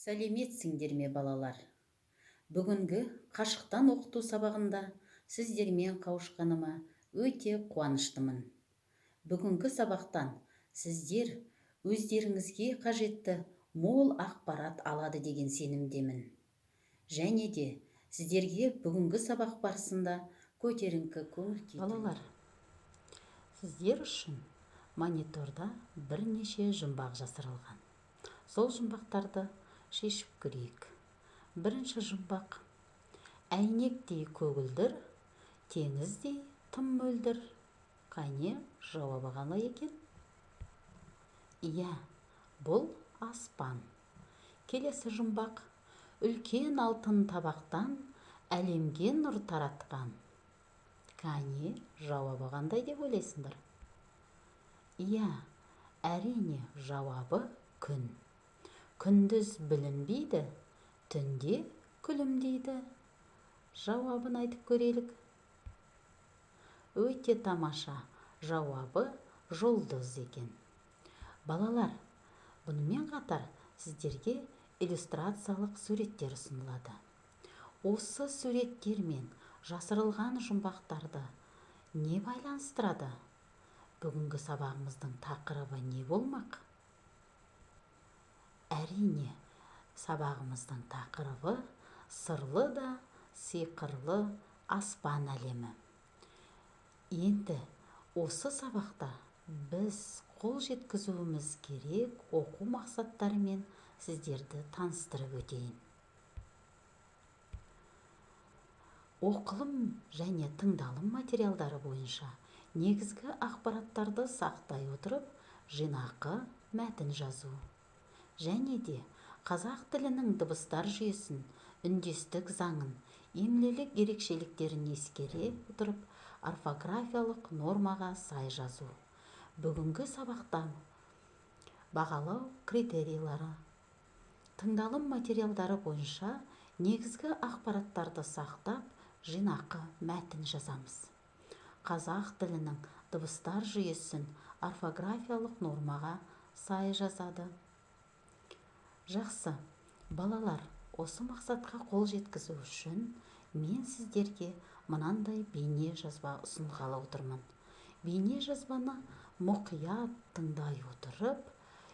Сәлеметсіңдер ме балалар? Бүгінгі қашықтан оқыту сабағында сіздермен қауышқаныма өте қуаныштымын. Бүгінгі сабақтан сіздер өздеріңізге қажетті мол ақпарат алады деген сенімдемін. Және де сіздерге бүгінгі сабақ барысында көтеріңкі көңіл күй. Балалар, сіздер үшін мониторда бірнеше жұмбақ жасырылған. Сол жұмбақтарды шешіп көрейік. Бірінші жұмбақ: әйнектей көгілдір, теңіздей тым мөлдір. Қане, жауабы қалай екен? Иә, бұл аспан. Келесі жұмбақ: үлкен алтын табақтан әлемге нұр таратқан. Қане, жауабы қандай деп ойлайсыңдар? Иә, әрине, жауабы күн. Күндіз білінбейді, түнде күлімдейді. Жауабын айтып көрелік. Өте тамаша, жауабы жұлдыз екен. Балалар, бұнымен қатар сіздерге иллюстрациялық суреттер ұсынылады. Осы суреттермен жасырылған жұмбақтарды не байланыстырады? Бүгінгі сабағымыздың тақырыбы не болмақ? Әрине, сабағымыздың тақырыбы сырлы да сиқырлы аспан әлемі. Енді осы сабақта біз қол жеткізуіміз керек оқу мақсаттарымен сіздерді таныстырып өтейін. Оқылым және тыңдалым материалдары бойынша негізгі ақпараттарды сақтай отырып, жинақы мәтін жазу. Және де қазақ тілінің дыбыстар жүйесін, үндестік заңын, емлелік ерекшеліктерін ескере отырып, орфографиялық нормаға сай жазу. Бүгінгі сабақта бағалау критерийлері. Тыңдалым материалдары бойынша негізгі ақпараттарды сақтап, жинақы мәтін жазамыз. Қазақ тілінің дыбыстар жүйесін орфографиялық нормаға сай жазады. Жақсы, балалар, осы мақсатқа қол жеткізу үшін мен сіздерге мынандай бейне жазба ұсынғалы отырмын. Бейне жазбаны мұқият тыңдай отырып,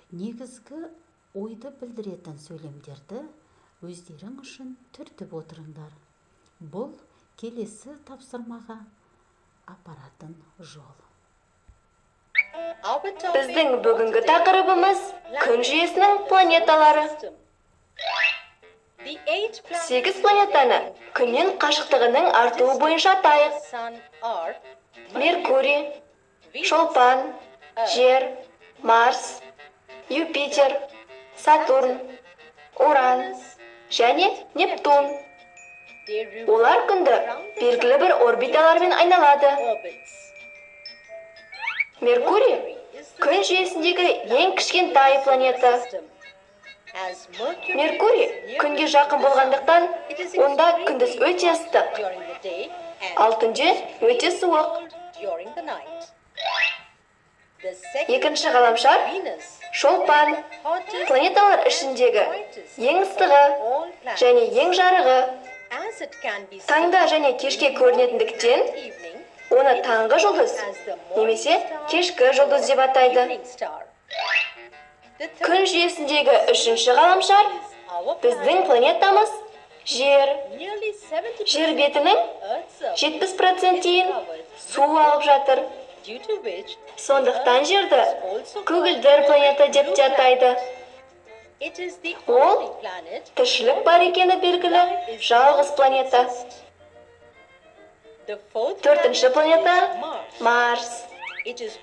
негізгі ойды білдіретін сөйлемдерді өздерің үшін түртіп отырыңдар. Бұл келесі тапсырмаға апаратын жол. Біздің бүгінгі тақырыбымыз күн жүйесінің планеталары. 8 планетаны күннен қашықтығының артуы бойынша атайық. Меркурий, Шолпан, Жер, Марс, Юпитер, Сатурн, Уран және Нептун. Олар күнді белгілі бір орбиталармен айналады. Меркурий күн жүйесіндегі ең кішкентай планета. Меркурий күнге жақын болғандықтан, онда күндіз өте ыстық, ал түнде өте суық. Екінші ғаламшар Шолпан, планеталар ішіндегі ең ыстығы және ең жарығы. Таңда және кешке көрінетіндіктен, оны таңғы жұлдыз немесе кешкі жұлдыз деп атайды. Күн жүйесіндегі үшінші ғаламшар біздің планетамыз Жер. Жер бетінің 70%-ін су алып жатыр. Сондықтан Жерді көгілдір планета деп те атайды. Ол тіршілік бар екені белгілі жалғыз планета. Төртінші планета Марс.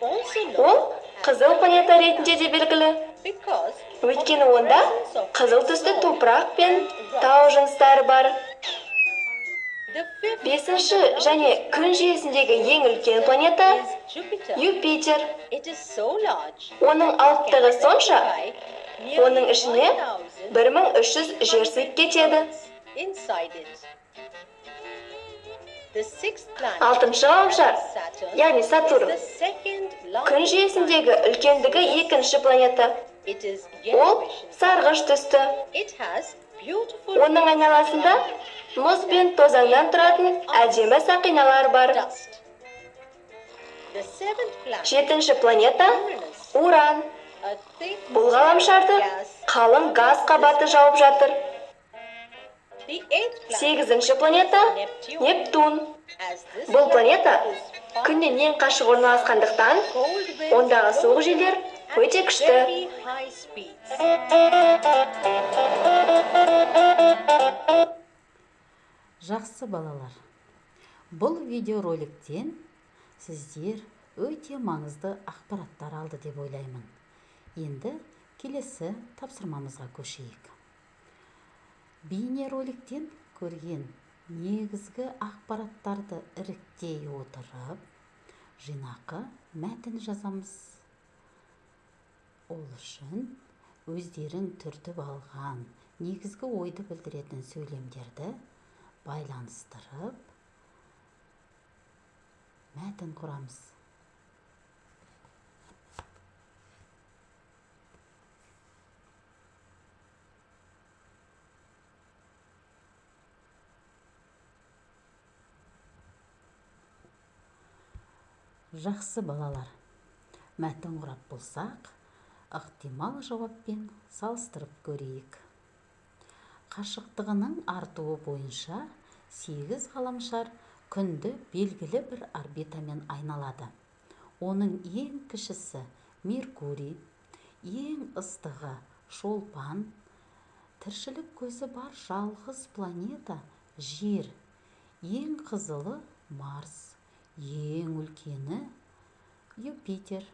Ол қызыл планета ретінде де белгілі. Өйткені онда қызыл түсті топырақ пен тау жыныстары бар. Бесінші және күн жүйесіндегі ең үлкен планета Юпитер. Оның алыптығы сонша, оның ішіне 1300 жер сыйып кетеді. Алтыншы ғаламшар, яғни Сатурн, күн жүйесіндегі үлкендігі екінші планета. Ол сарғыш түсті. Оның айналасында мұз бен тозаңнан тұратын әдемі сақиналар бар. Жетінші планета Уран. Бұл ғаламшарды қалың газ қабаты жауып жатыр. Сегізінші планета Нептун. Бұл планета күннен ең қашық орналасқандықтан, ондағы суық желдер өте күшті. Жақсы балалар, бұл видеороликтен сіздер өте маңызды ақпараттар алды деп ойлаймын. Енді келесі тапсырмамызға көшейік. Бейнероликтен көрген негізгі ақпараттарды іріктей отырып, жинақы мәтін жазамыз. Ол үшін өздерің түртіп алған негізгі ойды білдіретін сөйлемдерді байланыстырып мәтін құрамыз. Жақсы балалар, мәтін құрап болсақ, ықтимал жауаппен салыстырып көрейік. Қашықтығының артуы бойынша 8 ғаламшар күнді белгілі бір орбитамен айналады. Оның ең кішісі Меркурий, ең ыстығы Шолпан, тіршілік көзі бар жалғыз планета Жер, ең қызылы Марс, ең үлкені Юпитер,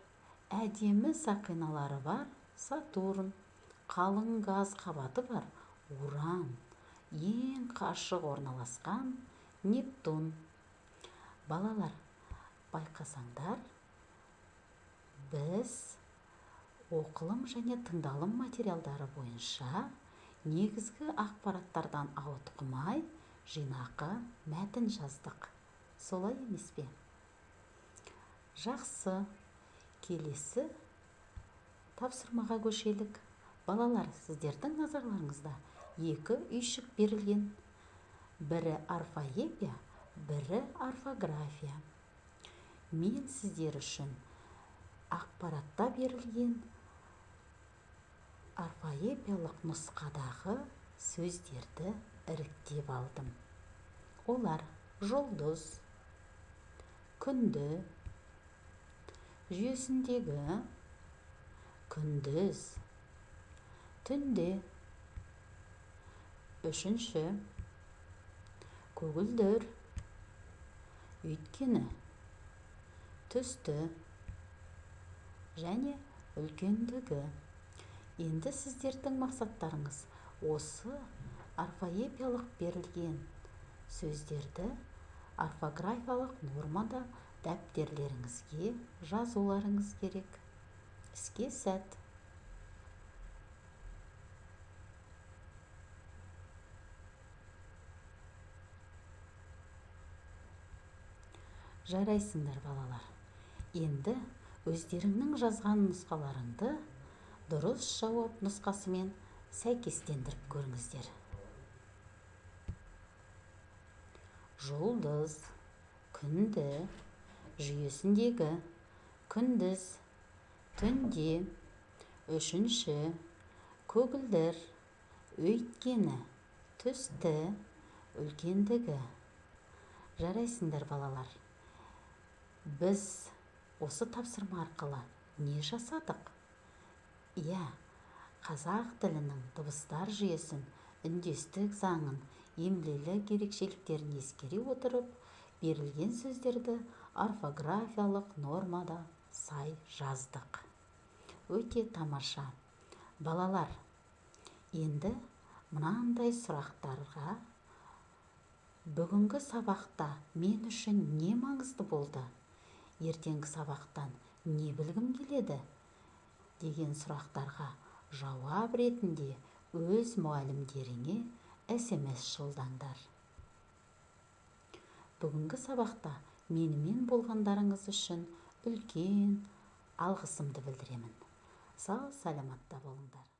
әдемі сақиналары бар Сатурн, қалың газ қабаты бар Уран, ең қашық орналасқан Нептун. Балалар, байқасаңдар, біз оқылым және тыңдалым материалдары бойынша негізгі ақпараттардан ауытқымай жинақы мәтін жаздық. Солай емес пе? Жақсы, келесі тапсырмаға көшелік. Балалар, сіздердің назарларыңызда екі үйшік берілген. Бірі орфоэпия, бірі орфография. Мен сіздер үшін ақпаратта берілген орфоэпиялық нұсқадағы сөздерді іріктеп алдым. Олар жұлдыз, күнді, жүйесіндегі, күндіз, түнде, үшінші, көгілдір, өйткені, түсті, және үлкендігі. Енді сіздердің мақсаттарыңыз осы орфоэпиялық берілген сөздерді орфографиялық нормада дәптерлеріңізге жазуларыңыз керек. Іске сәт. Жарайсыңдар балалар. Енді өздеріңнің жазған нұсқаларыңды дұрыс жауап нұсқасымен сәйкестендіріп көріңіздер. Жұлдыз, күнді, жүйесіндегі, күндіз, түнде, үшінші, көгілдір, өйткені, түсті, үлкендігі. Жарайсыңдар балалар. Біз осы тапсырма арқылы не жасадық? Қазақ тілінің дыбыстар жүйесін, үндестік заңын, емлелік ерекшеліктерін ескере отырып, берілген сөздерді орфографиялық нормада сай жаздық. Өте тамаша. Балалар, енді мынандай сұрақтарға: бүгінгі сабақта мен үшін не маңызды болды? Ертеңгі сабақтан не білгім келеді? Деген сұрақтарға жауап ретінде өз мұғалімдеріңе SMS жолдаңдар. Бүгінгі сабақта менімен болғандарыңыз үшін үлкен алғысымды білдіремін. сау саламатта болыңдар.